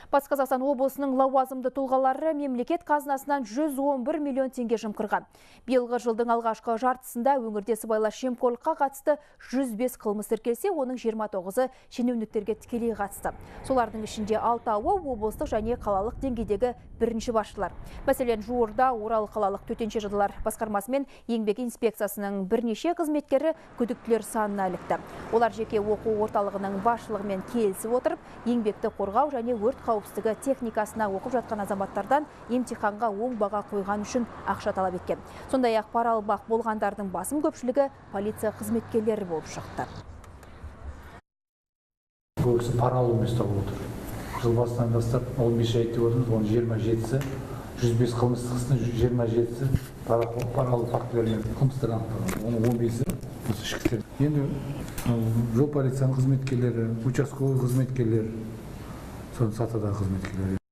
Батыс Қазақстан облысының лауазымды тұлғалары мемлекет қазынасынан 111 миллион теңге жымқырған. Биылғы жылдың алғашқы жартысында өңірде сыбайлас жемқорлыққа қатысты 105 қылмыс тіркелсе, оның 29-ы шенеуніктерге тікелей қатысты. Солардың ішінде 6-ауы облыстық және қалалық деңгейдегі бірінші басшылар. Мәселен, жуырда Орал қалалық төтенше жағдайлар басқармасы мен еңбек инспекциясының бірнеше қызметкері күдіктілер санына ілікті. Олар жеке оқу орталығының басшылығымен келісіп отырып, еңбекті қорғау және өрт қауіпсіздігі техникасына оқып жатқан азаматтардан емтиханға оң баға қойған үшін ақша талап еткен. Сондай-ақ пара алмақ болғандардың басым көпшілігі полиция қызметкерлері болып шықты. Көбісі пара алу емес болып отыр. Жыл басынан бастап 15 айтып отырмыз, оның 27-сі 105 қылмыстық істің 27-сі пара алу фактілерімен қылмыстар анықталған. Оның 15-і осы ішкі істер. Енді жол полицияның қызметкерлері, участковый қызметкерлер, соны сатыдағы қызметкерлер.